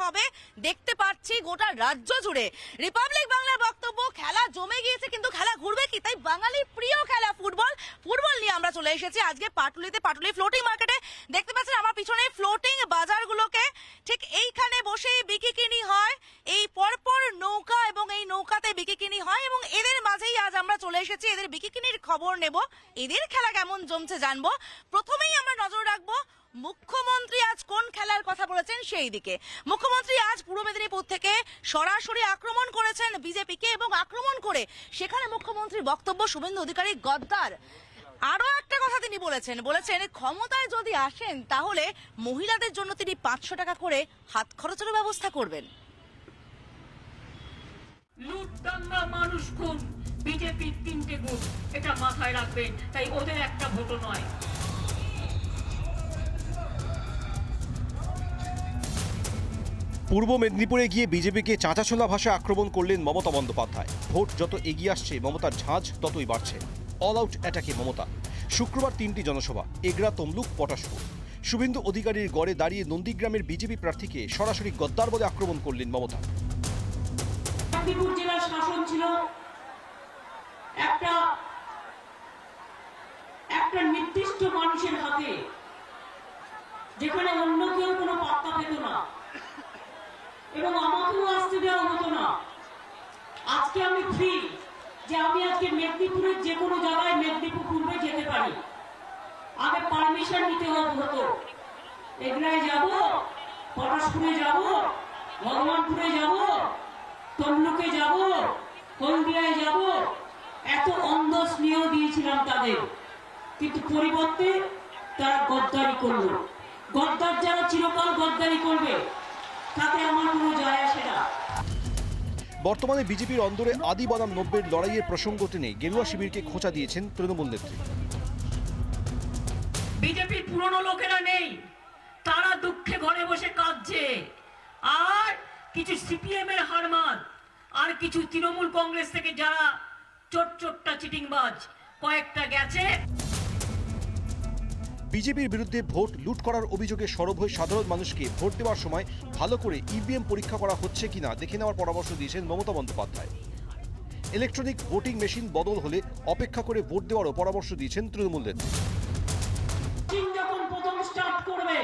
হবে দেখতে পাচ্ছি গোটা রাজ্য জুড়ে। রিপাবলিক বাংলার বক্তব্য, খেলা জমে গিয়েছে কিন্তু খেলা ঘুরবে কি, তাই বাঙালির প্রিয় খেলা ফুটবল। ফুটবল নিয়ে আমরা চলে এসেছি আজকে পাটুলিতে, পাটুলি ফ্লোটিং মার্কেটে। দেখতে পাচ্ছেন আমার পিছনে ফ্লোটিং বাজারগুলোকে, ঠিক এইখানে বসেই বিকিকিনি হয়, এই পরপর নৌকা এবং এই নৌকাতে বিকিকিনি হয় এবং এদের মাঝেই আজ আমরা চলে এসেছি এদের বিকিকিনির খবর নেব, এদের খেলা কেমন জমছে জানবো। প্রথমেই আমরা নজর রাখবো মুখ্যমন্ত্রী আজ কোন খেলার কথা বলেছেন সেই দিকে। মুখ্যমন্ত্রী আজ পূর্ব মেদিনীপুর থেকে সরাসরি আক্রমণ করেছেন বিজেপিকে এবং আক্রমণ করে সেখানে মুখ্যমন্ত্রীর বক্তব্য শুভেন্দু অধিকারী গদ্দার। আরো একটা কথা তিনি বলেছেন ক্ষমতায় যদি আসেন তাহলে মহিলাদের জন্য তিনি 500 টাকা করে হাত খরচের ব্যবস্থা করবেন। লুট, দাঙ্গা, মানুষ খুন, বিজেপির 3টে গুণ, এটা মাথায় রাখবেন। তাই ওদের একটা ভোটও নয়। পূর্ব মেদিনীপুরে গিয়ে বিজেপিকে চাঁচাছোলা ভাষায় আক্রমণ করলেন মমতা বন্দ্যোপাধ্যায়। ভোট যত এগিয়ে আসছে মমতার ঝাঁজ ততই বাড়ছে। অল আউট অ্যাটাকে মমতা। শুক্রবার 3টি জনসভা, এগরা, তমলুক, পটাশপুর। শুভেন্দু অধিকারীর গড়ে দাঁড়িয়ে নন্দীগ্রামের বিজেপি প্রার্থীকে সরাসরি গদ্দার বলে আক্রমণ করলেন মমতা। মেদিনীপুর জেলার শাসন ছিল একটা নির্দিষ্ট মানুষের হাতে, যেখানে অন্য কেউ কোনো পাত্তা পেত না এবং আমাকেও আসতে দেওয়া হতো না। আজকে আমি ফ্রি যে আমি আজকে মেদিনীপুরের যে কোনো জায়গায় মেদিনীপুর পূর্বে যেতে পারি। আগে পারমিশন নিতে হতো, এগরায় যাব, পটাশপুরে যাব, ভগবানপুরে যাব, তমলুকে যাব, হলদিয়ায় যাব, এত অন্ধ স্নেহ দিয়েছিলাম তাদের, কিন্তু পরিবর্তে তারা গদ্দারি করলো। গদ্দার যারা চিরকাল গদ্দারি করবে তাতে আমার কোনো যায় আসে না। বর্তমানে বিজেপির অন্দরে আদি বনাম নব্যের লড়াইয়ের প্রসঙ্গ টেনে গেরুয়া শিবিরকে খোঁচা দিয়েছেন তৃণমূল নেত্রী। বিজেপির পুরনো লোকেরা নেই, তারা দুঃখে ঘরে বসে কাঁদছে। আর কিছু সিপিএম এর হারমান, আর কিছু তৃণমূল কংগ্রেস থেকে যারা চোটটা চিটিংবাজ কয়েকটা গেছে। বিজেপির বিরুদ্ধে ভোট লুট করার অভিযোগে সরব হয়ে সাধারণ মানুষকে ভোট দেওয়ার সময় ভালো করে ইভিএম পরীক্ষা করা হচ্ছে কিনা দেখে নেওয়ার পরামর্শ দিয়েছেন Mamata Bandyopadhyay. Electronic voting machine বদল হলে অপেক্ষা করে ভোট দেওয়ারও পরামর্শ দিয়েছেন তৃণমূল নেত্রী। যখন প্রথম স্টার্ট করবে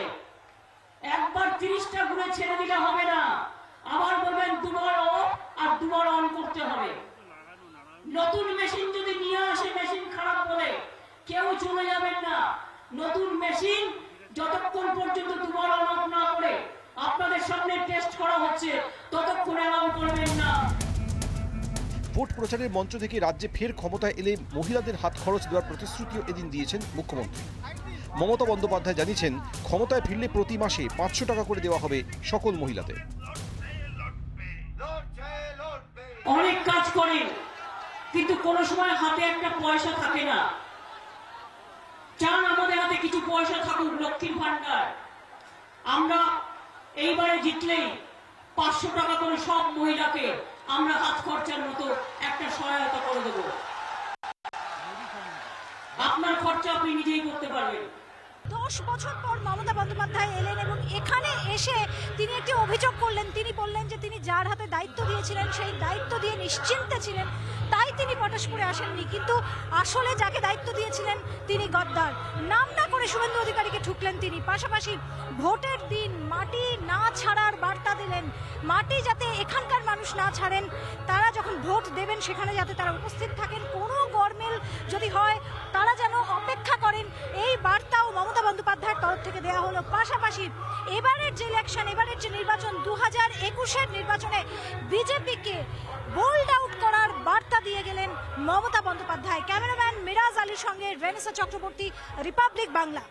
একবার 30টা ঘুরে ছেড়ে দিলে হবে না, আবার বলবেন দুবার অফ আর দুবার অন করতে হবে। নতুন মেশিন যদি নিয়ে আসে, মেশিন খারাপ বলে কেউ চলে যাবেন না। নতুন মেশিন যতক্ষণ পর্যন্ত দুবার অন অফ না করে আপনাদের সামনে টেস্ট করা হচ্ছে ততক্ষণ অ্যালাউ করবেন না। ভোট প্রচারের মঞ্চ থেকে রাজ্যে ফের ক্ষমতায় এলে মহিলাদের হাত খরচ দেওয়ার প্রতিশ্রুতিও এদিন দিয়েছেন মুখ্যমন্ত্রী। মমতা বন্দ্যোপাধ্যায় জানিয়েছেন ক্ষমতায় ফিরলে প্রতি মাসে 500 টাকা করে দেওয়া হবে সকল মহিলাদের। অনেক কাজ করেন কিন্তু কোনো সময় হাতে একটা পয়সা থাকে না। চান আমাদের হাতে কিছু পয়সা থাকুক, লক্ষ্মীর ভান্ডার। আমরা এইবারে জিতলেই 500 টাকা করে সব মহিলাকে আমরা হাত খরচার মতো একটা সহায়তা করে দেব। আপনার খরচা আপনি নিজেই করতে পারবেন। 10 বছর পর মমতা বন্দ্যোপাধ্যায় এলেন এবং এখানে এসে তিনি একটি অভিযোগ করলেন। তিনি বললেন যে তিনি যার হাতে দায়িত্ব দিয়েছিলেন সেই দায়িত্ব দিয়ে নিশ্চিন্তে ছিলেন, তাই তিনি পটাশপুরে আসেননি। কিন্তু আসলে যাকে দায়িত্ব দিয়েছিলেন তিনি গদ্দার। নাম না করে শুভেন্দু অধিকারীকে ঠুকলেন তিনি। পাশাপাশি ভোটের দিন মাটি না ছাড়ার বার্তা দিলেন। মাটি যাতে এখানকার মানুষ না ছাড়েন, তারা যখন ভোট দেবেন সেখানে যাতে তারা উপস্থিত থাকেন, কোনো গরমিল যদি হয় তারা যেন অপেক্ষা করেন, এই বার্তাও মমতা বন্দ্যোপাধ্যায়ের তরফ থেকে দেওয়া হলো। পাশাপাশি এবারের যে ইলেকশন, এবারের যে নির্বাচন 2021-এর নির্বাচনে বিজেপিকে বোল্ড আউট করার বার্তা দিয়ে গেলেন মমতা বন্দ্যোপাধ্যায়। ক্যামেরাম্যান মিরাজ আলীর সঙ্গে রেনেসা চক্রবর্তী, রিপাবলিক বাংলা।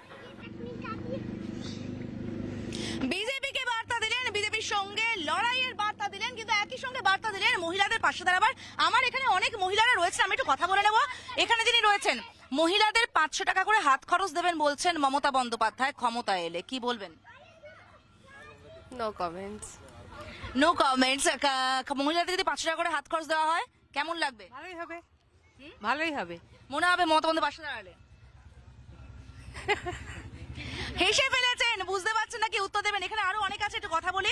বিজেপিকে বার্তা দিলেন, বিজেপির সঙ্গে লড়াইয়ের বার্তা দিলেন, কিন্তু একই সঙ্গে বার্তা দিলেন মহিলাদের পাশে দাঁড়াবার। আমার এখানে অনেক মহিলারা রয়েছেন, আমি একটু কথা বলে নেব। এখানে যিনি রয়েছেন, মহিলাদের 500 টাকা করে হাত খরচ দেবেন বলছেন মমতা বন্দ্যোপাধ্যায় ক্ষমতায় এলে, কি বলবেন? No comments. No comments. মহিলাদের যদি 500 টাকা করে হাত খরচ দেওয়া হয় কেমন লাগবে? ভালোই হবে, ভালোই হবে মনে হবে মমতা বন্দ্যোপাধ্যায় পাশে দাঁড়ালে। হেসে ফেলেছেন, বুঝতে পারছেন না কি উত্তর দেবেন। এখানে আরো অনেক আছে, একটু কথা বলি।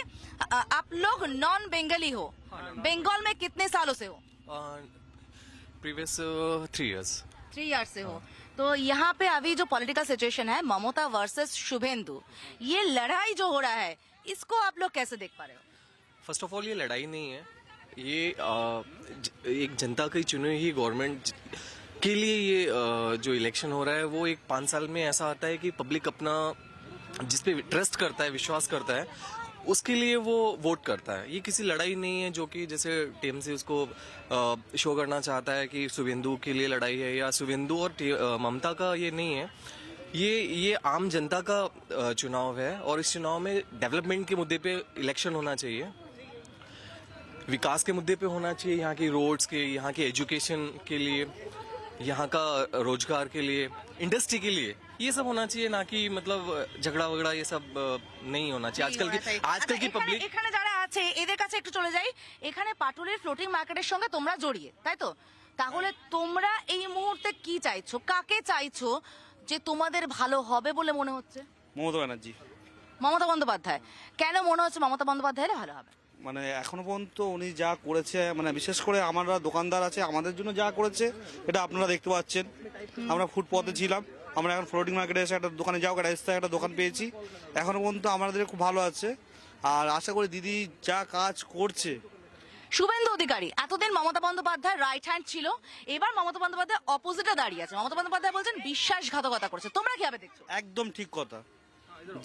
आप लोग नॉन बेंगली हो, बंगाल में कितने सालों से हो? Previous 3 years. 3 years से हो। तो यहाँ पे अभी जो पॉलिटिकल सिचुएशन है ममता वर्सेस शुभेंदु, ये लड़ाई जो हो रहा है इसको आप लोग कैसे देख पा रहे हो? फर्स्ट ऑफ ऑल ये लड़ाई नहीं है, ये एक जनता की चुनी हुई गवर्नमेंट के लिए ये जो इलेक्शन हो रहा है वो एक 5 साल में ऐसा आता है कि पब्लिक अपना जिस पे ट्रस्ट करता है, विश्वास करता है, उसके लिए वो वोट करता है। ये किसी लड़ाई नहीं है जो कि जैसे टीएमसी उसको शो करना चाहता है कि शुभेंदु के लिए लड़ाई है या शुभेंदु और ममता का, ये नहीं है। ये आम जनता का चुनाव है और इस चुनाव में डेवलपमेंट के मुद्दे पे इलेक्शन होना चाहिए, विकास के मुद्दे पे होना चाहिए, यहाँ की रोड्स के, यहाँ की एजुकेशन के लिए, यहाँ का रोजगार के लिए, इंडस्ट्री के लिए, ये सब होना चाहिए, ना कि मतलब झगड़ा वगड़ा ये सब नहीं होना चाहिए। आजकल की पब्लिक এখানে যারা আছে এদের কাছে একটু চলে যাই। এখানে পাটুলির ফ্লোটিং মার্কেটের সঙ্গে তোমরা জড়িয়ে, তাই তো? তাহলে তোমরা এই মুহূর্তে কি চাইছো, কাকে চাইছো যে তোমাদের ভালো হবে বলে মনে হচ্ছে? মমতা ব্যানার্জি। মমতা বন্দ্যোপাধ্যায়। কেন মনে হচ্ছে মমতা বন্দ্যোপাধ্যায় হলে ভালো হবে? মানে এখনো পর্যন্ত উনি যা করেছে, মানে বিশেষ করে আমরা দোকানদার আছে, আমাদের জন্য যা করেছে এটা আপনারা দেখতে পাচ্ছেন। আমরা ফুটপথে ছিলাম, আমরা এখন ফ্লোটিং মার্কেটে এসে একটা দোকানে যাও, রাস্তায় একটা দোকান পেয়েছি। এখনো পর্যন্ত আমাদের খুব ভালো আছে আর আশা করি দিদি যা কাজ করছে। শুভেন্দু অধিকারী এতদিন মমতা বন্দ্যোপাধ্যায় রাইট হ্যান্ড ছিল, এবার মমতা বন্দ্যোপাধ্যায় অপোজিটে দাঁড়িয়ে আছে। মমতা বন্দ্যোপাধ্যায় বলছেন বিশ্বাসঘাতকতা করছে, তোমরা কিভাবে দেখছো? একদম ঠিক কথা,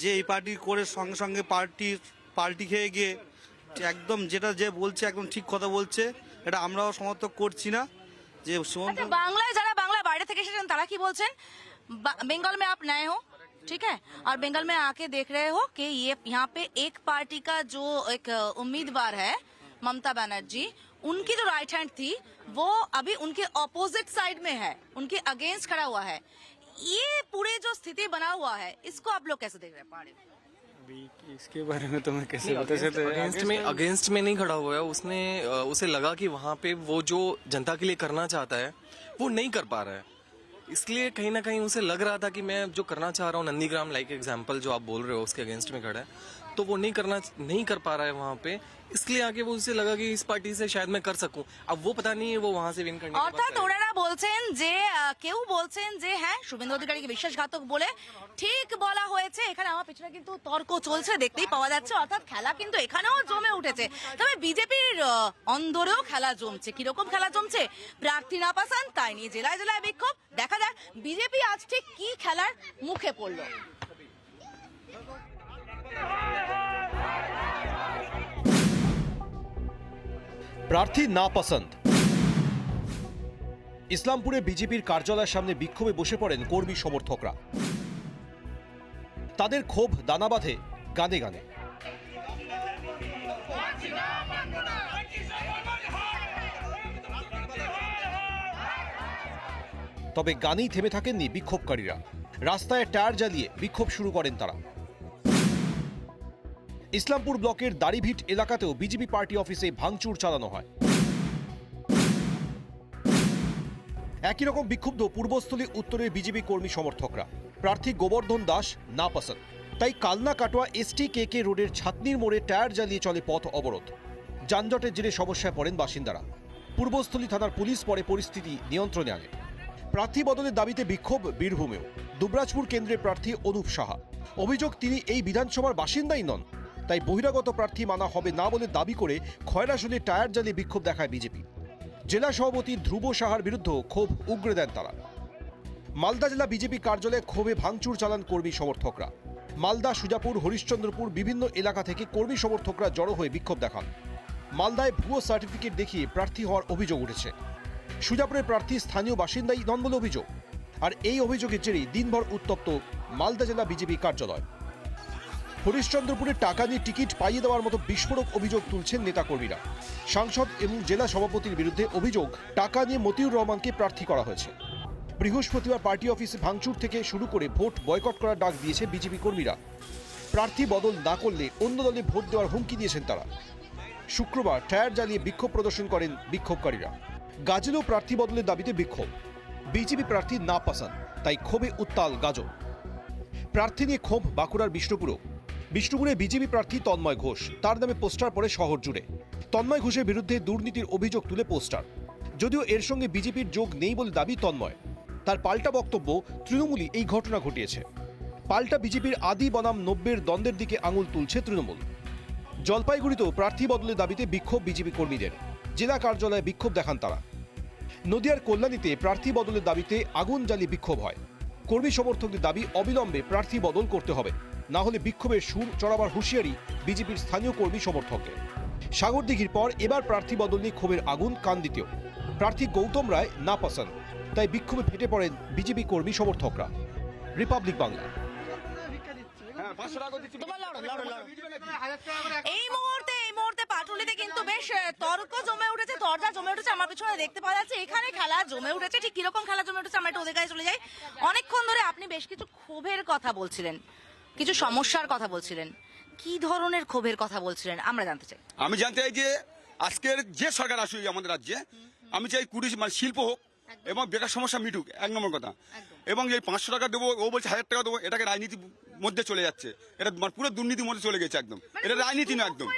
যে এই পার্টি করে সঙ্গে সঙ্গে পার্টি খেয়ে গিয়ে একদম যেটা যে বলছে একদম ঠিক কথা বলছে, এটা আমরাও সমর্থন করছি না। যে अच्छा, बांग्लाয় যারা বাংলার বাইরে থেকে এসেছেন তারা কি বলছেন? बंगाल में आप नए हो, ठीक है, और बंगाल में आके देख रहे हो कि ये यहाँ पे एक पार्टी का जो एक उम्मीदवार है ममता बनर्जी, उनकी जो राइट हैंड थी वो अभी उनके ऑपोजिट साइड में है, उनके अगेंस्ट खड़ा हुआ है। ये पूरे जो स्थिति बना हुआ है इसको आप लोग कैसे देख रहे हैं? अभी इसके बारे में तो मैं कैसे बता सकता हूँ? अगेंस्ट में नहीं खड़ा हुआ है, उसने उसे लगा कि वहाँ पे वो जो जनता के लिए करना चाहता है वो नहीं कर पा रहा है, इसलिए कहीं ना कहीं उसे लग रहा था कि मैं जो करना चाह रहा हूँ, नंदीग्राम लाइक एग्जाम्पल जो आप बोल रहे हो उसके अगेंस्ट में खड़ा है, तो वो नहीं कर पा रहा है वहाँ पे, इसलिए आगे वो उसे लगा कि इस पार्टी से शायद मैं कर सकूं। अब वो पता नहीं है वो वहाँ से विन करने के बाद অর্থাৎ ওনারা বলছেন যে কেউ বলছেন যে হ্যাঁ শুভেন্দু অধিকারীকে বিশ্বাসঘাতক বলে, ঠিক বলা হয়েছে। এখানে আমার পিছনে কিন্তু তর্ক চলছে, দেখতেই পাওয়া যাচ্ছে। অর্থাৎ খেলা কিন্তু এখানেও জমে উঠেছে। তবে বিজেপির অন্দরেও খেলা জমছে। কিরকম খেলা জমছে? প্রার্থী না পাসান, তাই নিয়ে জেলায় জেলায় বিক্ষোভ। দেখা যাক বিজেপি আজ ঠিক কি খেলার মুখে পড়লো। প্রার্থী না পছন্দ। ইসলামপুরে বিজেপির কার্যালয়ের সামনে বিক্ষোভে বসে পড়েন কর্মী সমর্থকরা। তাদের ক্ষোভ দানা বাঁধে গানে গানে। তবে গানেই থেমে থাকেননি বিক্ষোভকারীরা। রাস্তায় টায়ার জ্বালিয়ে বিক্ষোভ শুরু করেন তারা। ইসলামপুর ব্লকের দাড়িভিট এলাকাতেও বিজেপি পার্টি অফিসে ভাঙচুর চালানো হয়। একই রকম বিক্ষুব্ধ পূর্বস্থলী উত্তরের বিজেপি কর্মী সমর্থকরা। প্রার্থী গোবর্ধন দাস না পছন্দ, তাই কালনা কাটোয়া STKK রোডের ছাতনির মোড়ে টায়ার জ্বালিয়ে চলে পথ অবরোধ। যানজটের জেরে সমস্যায় পড়েন বাসিন্দারা। পূর্বস্থলী থানার পুলিশ পরে পরিস্থিতি নিয়ন্ত্রণে আনে। প্রার্থী বদলের দাবিতে বিক্ষোভ বীরভূমেও। দুবরাজপুর কেন্দ্রের প্রার্থী অনুপ সাহা অভিযোগ, তিনি এই বিধানসভার বাসিন্দাই নন, তাই বহিরাগত প্রার্থী মানা হবে না বলে দাবি করে খয়রাশোলে টায়ার জ্বালিয়ে বিক্ষোভ দেখায় বিজেপি। জেলা সভাপতি ধ্রুব সাহার বিরুদ্ধে ক্ষোভ উগরে দেন তারা। মালদা জেলা বিজেপি কার্যালয়ে ক্ষোভে ভাঙচুর চালান কর্মী সমর্থকরা। মালদা, সুজাপুর, হরিশ্চন্দ্রপুর বিভিন্ন এলাকা থেকে কর্মী সমর্থকরা জড়ো হয়ে বিক্ষোভ দেখান। মালদায় ভুয়ো সার্টিফিকেট দেখিয়ে প্রার্থী হওয়ার অভিযোগ উঠেছে। সুজাপুরের প্রার্থী স্থানীয় বাসিন্দাই নন বলে অভিযোগ। আর এই অভিযোগের জেরেই দিনভর উত্তপ্ত মালদা জেলা বিজেপি কার্যালয়। হরিশ্চন্দ্রপুরে টাকা নিয়ে টিকিট পাইয়ে দেওয়ার মতো বিস্ফোরক অভিযোগ তুলছেন নেতাকর্মীরা। সাংসদ এবং জেলা সভাপতির বিরুদ্ধে অভিযোগ, টাকা নিয়ে মতিউর রহমানকে প্রার্থী করা হয়েছে। বৃহস্পতিবার পার্টি অফিসে ভাঙচুর থেকে শুরু করে ভোট বয়কট করার ডাক দিয়েছে বিজেপি কর্মীরা। প্রার্থী বদল না করলে অন্য দলে ভোট দেওয়ার হুমকি দিয়েছেন তারা। শুক্রবার টায়ার জ্বালিয়ে বিক্ষোভ প্রদর্শন করেন বিক্ষোভকারীরা। গাজলেও প্রার্থী বদলের দাবিতে বিক্ষোভ। বিজেপি প্রার্থী না পছন্দ, তাই ক্ষোভে উত্তাল গাজল। প্রার্থী নিয়ে ক্ষোভ বাঁকুড়ার বিষ্ণুপুরও। বিষ্ণুপুরে বিজেপি প্রার্থী তন্ময় ঘোষ, তার নামে পোস্টার পড়ে শহর জুড়ে। তন্ময় ঘোষের বিরুদ্ধে দুর্নীতির অভিযোগ তুলে পোস্টার। যদিও এর সঙ্গে বিজেপির যোগ নেই বলে দাবি তন্ময়। তার পাল্টা বক্তব্য, তৃণমূলই এই ঘটনা ঘটিয়েছে। পাল্টা বিজেপির আদি বনাম 90-এর দ্বন্দ্বের দিকে আঙুল তুলছে তৃণমূল। জলপাইগুড়িতেও প্রার্থী বদলের দাবিতে বিক্ষোভ বিজেপি কর্মীদের। জেলা কার্যালয়ে বিক্ষোভ দেখান তারা। নদিয়ার কল্যাণীতে প্রার্থী বদলের দাবিতে আগুন জ্বালিয়ে বিক্ষোভ হয়। কর্মী সমর্থকদের দাবি অবিলম্বে প্রার্থী বদল করতে হবে, না হলে বিক্ষোভের সুর চড়াবার হুঁশিয়ারি বিজেপির স্থানীয় কর্মী সমর্থকদের। সাগরদিঘির পর এবার প্রার্থী বদল নিয়ে ক্ষোভের আগুন কান্দিতেও। প্রার্থী গৌতম রায় না পছন্দ, তাই বিক্ষোভে ফেটে পড়েন বিজেপি কর্মী সমর্থকরা। রিপাবলিক বাংলা। এই মুহূর্তে পাটুলিতে কিন্তু বেশ তর্ক জমে উঠেছে, দরজা জমে উঠেছে। আমার পিছনে দেখতে পাওয়া যাচ্ছে এখানে খেলা জমে উঠেছে। ঠিক কিরকম খেলা জমে উঠেছে আমরা একটু ওদের কাছে চলে যাই। অনেকক্ষণ ধরে আপনি বেশ কিছু ক্ষোভের কথা বলছিলেন, কিছু সমস্যার কথা বলছিলেন। কি ধরনের ক্ষোভের কথা বলছিলেন আমরা জানতে চাই। আমি জানতে চাই যে আজকের যে সরকার আসুক আমাদের রাজ্যে, আমি চাই কুটির মানে শিল্প হোক এবং বেকার সমস্যা মিটুক, 1 নম্বর কথা। এবং এই 500 টাকা দেবো, ও বলছে 1000 টাকা দেবো, এটাকে রাজনীতির মধ্যে চলে যাচ্ছে। এটা পুরো দুর্নীতির মধ্যে চলে গেছে একদম। এটা রাজনীতি না, একদম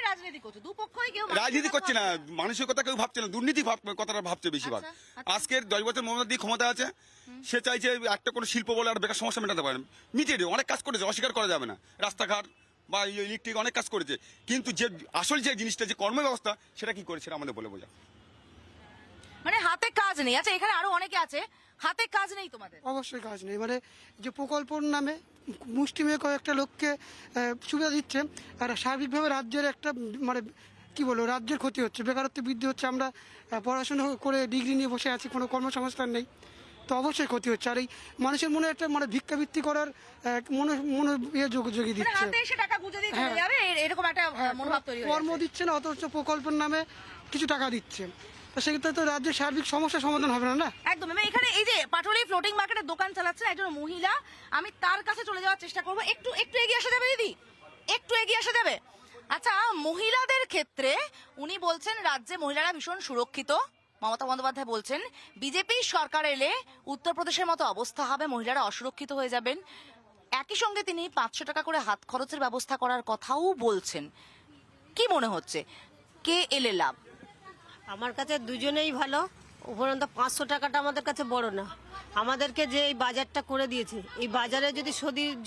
রাজনীতি করছে না, মানুষের কথা কেউ ভাবছে না, দুর্নীতি কথাটা ভাবছে বেশিরভাগ। আজকের 10 বছর মমতা দিয়ে ক্ষমতা আছে, সে চাইছে একটা কোনো শিল্প বলে আর বেকার সমস্যা মেটাতে পারে। মিটিয়ে অনেক কাজ করেছে, অস্বীকার করা যাবে না। রাস্তাঘাট বা ইলেকট্রিক অনেক কাজ করেছে, কিন্তু যে আসল যে জিনিসটা, যে কর্ম ব্যবস্থা, সেটা কি করেছে আমাদের বলে বোঝা। মানে হাতে কাজ নেই। আচ্ছা, এখানে আরো অনেকে আছে, হাতে কাজ নেই তোমাদের? অবশ্যই কাজ নেই। মানে যে প্রকল্পর নামে মুষ্টিমেয় কয়েকটা লোককে সুবিধা দিচ্ছে, আর সার্বিকভাবে রাজ্যের একটা মানে কি বলবো, রাজ্যের ক্ষতি হচ্ছে, বেকারত্ব বৃদ্ধি হচ্ছে। আমরা পড়াশোনা করে ডিগ্রি নিয়ে বসে আছি, কোনো কর্মসংস্থান নেই, তো অবশ্যই ক্ষতি হচ্ছে। আর এই মানুষের মনে একটা মানে ভিক্ষাবৃত্তি করার মনে যোগী দিচ্ছে, হাতে এসে টাকা গুঁজে দিয়ে চলে যাবে, এরকম একটা মনোভাব তৈরি হয়েছে। কর্ম দিচ্ছে না, অথচ প্রকল্পের নামে কিছু টাকা দিচ্ছে। সেক্ষেত্রে তো রাজ্যের সার্বিক সমস্যার সমাধান হবে না। একদম। এখানে এই যে পাটুলি ফ্লোটিং মার্কেটের দোকান চালাচ্ছেন একজন মহিলা, আমি তার কাছে চলে যাওয়ার চেষ্টা করবো। একটু এগিয়ে আসা যাবে দিদি, একটু এগিয়ে আসা যাবে? আচ্ছা, মহিলাদের ক্ষেত্রে উনি বলছেন রাজ্যে মহিলারা ভীষণ সুরক্ষিত। মমতা বন্দ্যোপাধ্যায় বলছেন বিজেপি সরকার এলে উত্তরপ্রদেশের মতো অবস্থা হবে, মহিলারা অসুরক্ষিত হয়ে যাবেন। একই সঙ্গে তিনি 500 টাকা করে হাত খরচের ব্যবস্থা করার কথাও বলছেন। কি মনে হচ্ছে কে এলে লাভ? আমার কাছে দুজনেই ভালো। উপরন্ত 500 টাকাটা আমাদের কাছে বড় না। আমাদেরকে যে এই বাজারটা করে দিয়েছে, এই বাজারে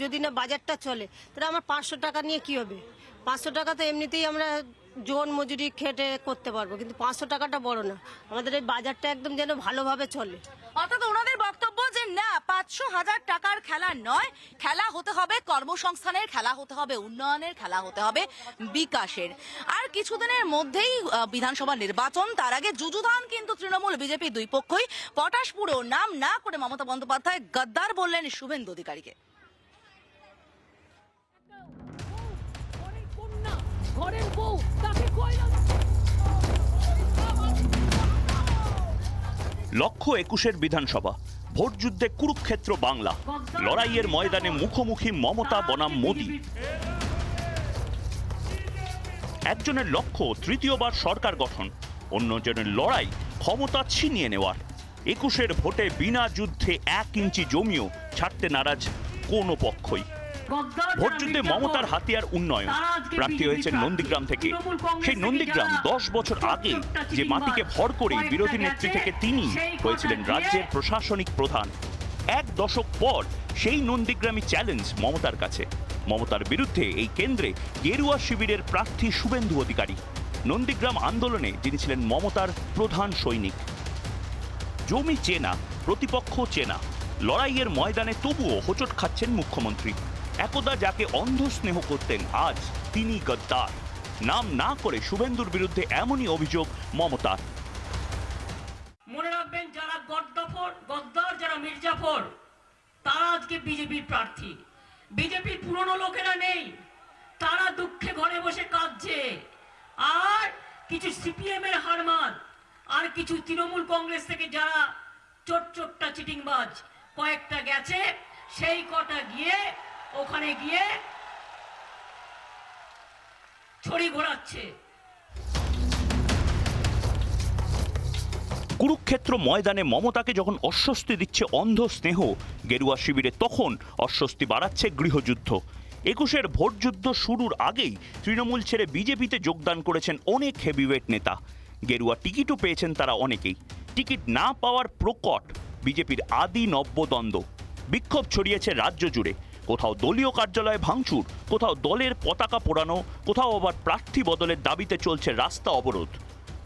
যদি না বাজারটা চলে, তাহলে আমার 500 টাকা নিয়ে কি হবে? 500 টাকা তো এমনিতেই আমরা জন মজুরি খেটে করতে পারবো, কিন্তু 500 টাকাটা বড় না। আমাদের এই বাজারটা একদম যেন ভালোভাবে চলে। অর্থাৎ ওনাদের বক্তব্য যে না, 500,000 টাকার খেলা নয়, খেলা হতে হবে কর্মসংস্থানের, খেলা হতে হবে উন্নয়নের, খেলা হতে হবে বিকাশের। আর কিছুদিনের মধ্যেই বিধানসভা নির্বাচন, তার আগে যুযুধান কিন্তু তৃণমূল বিজেপি দুই পক্ষই। পটাশপুরেও নাম না করে মমতা বন্দ্যোপাধ্যায় গদ্দার বললেন শুভেন্দু অধিকারীকে। লক্ষ্য 21-এর বিধানসভা ভোট যুদ্ধে কুরুক্ষেত্র বাংলা। লড়াইয়ের ময়দানে মুখোমুখি মমতা বনাম মোদী। একজনের লক্ষ্য তৃতীয়বার সরকার গঠন, অন্যজনের লড়াই ক্ষমতা ছিনিয়ে নেওয়ার। 21-এর ভোটে বিনা যুদ্ধে 1 ইঞ্চি জমিও ছাড়তে নারাজ কোনো পক্ষই। ভোট যুদ্ধে মমতার হাতিয়ার উন্নয়ন। প্রার্থী হয়েছেন নন্দীগ্রাম থেকে। সেই নন্দীগ্রাম 10 বছর আগে যে মাটিকে ভর করে বিরোধী নেত্রী থেকে তিনি হয়েছিলেন রাজ্যের প্রশাসনিক প্রধান। 1 দশক পর সেই নন্দীগ্রামই চ্যালেঞ্জ মমতার কাছে। মমতার বিরুদ্ধে এই কেন্দ্রে গেরুয়া শিবিরের প্রার্থী শুভেন্দু অধিকারী। নন্দীগ্রাম আন্দোলনে যিনি ছিলেন মমতার প্রধান সৈনিক। জমি চেনা, প্রতিপক্ষ চেনা, লড়াইয়ের ময়দানে তবুও হোঁচট খাচ্ছেন মুখ্যমন্ত্রী। একদা যাকে অন্ধ স্নেহ করতেন, আজ তিনি গদ্দার। নাম না করে শুভেন্দুর বিরুদ্ধে এমনই অভিযোগ মমতার। মনে রাখবেন, যারা গদ্দার, যারা মির্জাফর, তারা আজকে বিজেপির প্রার্থী। বিজেপির পুরনো লোকেরা নেই, তারা দুঃখে ঘরে বসে কাঁদছে। আর কিছু সিপিএম এর হারমান, আর কিছু তৃণমূল কংগ্রেস থেকে যারা চোট্টা চিটিংবাজ কয়েকটা গেছে, সেই কটা গিয়ে ওখানে গিয়ে ছড়ি ঘোরাচ্ছে। কুরুক্ষেত্র ময়দানে মমতাকে যখন অস্বস্তি দিচ্ছে অন্ধ স্নেহ গেরুয়া শিবিরে, তখন অস্বস্তি বাড়াচ্ছে গৃহযুদ্ধ। একুশের ভোটযুদ্ধ শুরুর আগেই তৃণমূল ছেড়ে বিজেপিতে যোগদান করেছেন অনেক হেভিওয়েট নেতা। গেরুয়া টিকিটও পেয়েছেন তারা অনেকেই। টিকিট না পাওয়ার প্রকট বিজেপির আদি নব্যদ্বন্দ্ব। বিক্ষোভ ছড়িয়েছে রাজ্য জুড়ে। কোথাও দলীয় কার্যালয়ে ভাঙচুর, কোথাও দলের পতাকা পোড়ানো, কোথাও আবার প্রার্থী বদলের দাবিতে চলছে রাস্তা অবরোধ।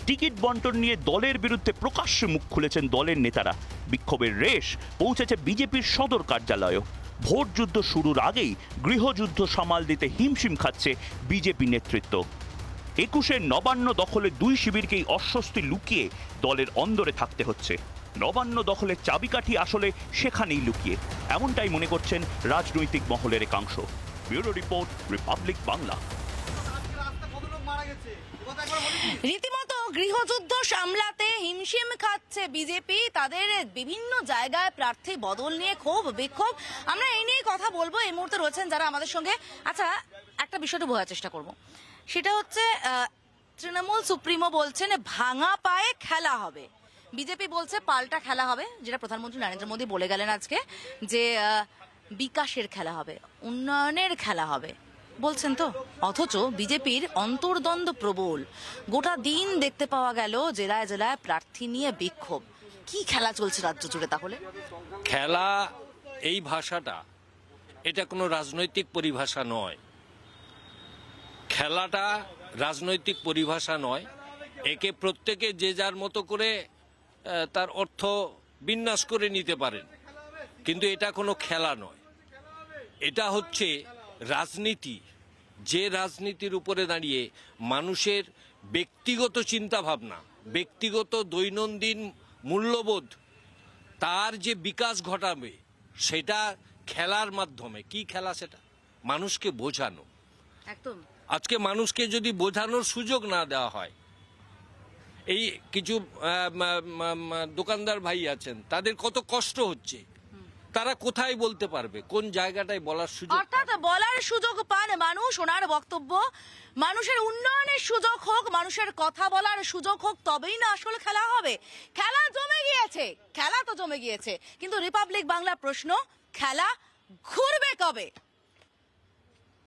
টিকিট বন্টন নিয়ে দলের বিরুদ্ধে প্রকাশ্যে মুখ খুলেছেন দলের নেতারা। বিক্ষোভের রেশ পৌঁছেছে বিজেপির সদর কার্যালয়েও। ভোট যুদ্ধ শুরুর আগেই গৃহযুদ্ধ সামাল দিতে হিমশিম খাচ্ছে বিজেপি নেতৃত্ব। একুশের নবান্ন দখলে দুই শিবিরকেই অস্বস্তি লুকিয়ে দলের অন্দরে থাকতে হচ্ছে। নবান্ন দখলের চাবিকাঠি আসলে সেখানেই লুকিয়ে, এমনটাই মনে করছেন রাজনৈতিক মহলের একাংশ। Bureau report, Republic Bangla. রীতিমতো গৃহযুদ্ধ সামলাতে হিমশিম খাচ্ছে বিজেপি। তাদের বিভিন্ন জায়গায় প্রার্থী বদল নিয়ে ক্ষোভ বিক্ষোভ। আমরা এই নিয়ে কথা বলবো। এই মুহূর্তে রয়েছেন যারা আমাদের সঙ্গে। আচ্ছা, একটা বিষয়টা বোঝার চেষ্টা করব, সেটা হচ্ছে তৃণমূল সুপ্রিমো বলছেন ভাঙা পায়ে খেলা হবে, বিজেপি বলছে পাল্টা খেলা হবে, যেটা প্রধানমন্ত্রী নরেন্দ্র মোদী বলে গেলেন আজকে, যে বিকাশের খেলা হবে, উন্নয়নের খেলা হবে বলছেন তো। অথচ বিজেপির অন্তর্দ্বন্দ্ব প্রবল। গোটা দিন দেখতে পাওয়া গেল জেলায় জেলায় প্রার্থী নিয়ে বিক্ষোভ। কি খেলা চলছে রাজ্য জুড়ে তাহলে? খেলা, এই ভাষাটা, এটা কোনো রাজনৈতিক পরিভাষা নয়। খেলাটা রাজনৈতিক পরিভাষা নয়। একে প্রত্যেকে যে যার মতো করে তার অর্থ বিন্যাস করে নিতে পারেন, কিন্তু এটা কোনো খেলা নয়। এটা হচ্ছে রাজনীতি, যে রাজনীতির উপরে দাঁড়িয়ে মানুষের ব্যক্তিগত চিন্তা ভাবনা, ব্যক্তিগত দৈনন্দিন মূল্যবোধ, তার যে বিকাশ ঘটাবে, সেটা খেলার মাধ্যমে। কি খেলা সেটা? মানুষকে বোঝানো। একদম। আজকে মানুষকে যদি বোঝানোর সুযোগ না দেওয়া হয়, এই কিছু দোকানদার ভাই আছেন, তাদের কত কষ্ট হচ্ছে, তারা কোথায় বলতে পারবে, কোন জায়গাটায় বলার সুযোগ? অর্থাৎ বলার সুযোগ পান মানুষ। ওনার বক্তব্য, মানুষের উন্নয়নের সুযোগ হোক, মানুষের কথা বলার সুযোগ হোক, তবেই না আসলে খেলা হবে। খেলা জমে গিয়েছে, খেলা তো জমে গিয়েছে, কিন্তু রিপাবলিক বাংলা প্রশ্ন, খেলা ঘুরবে কবে?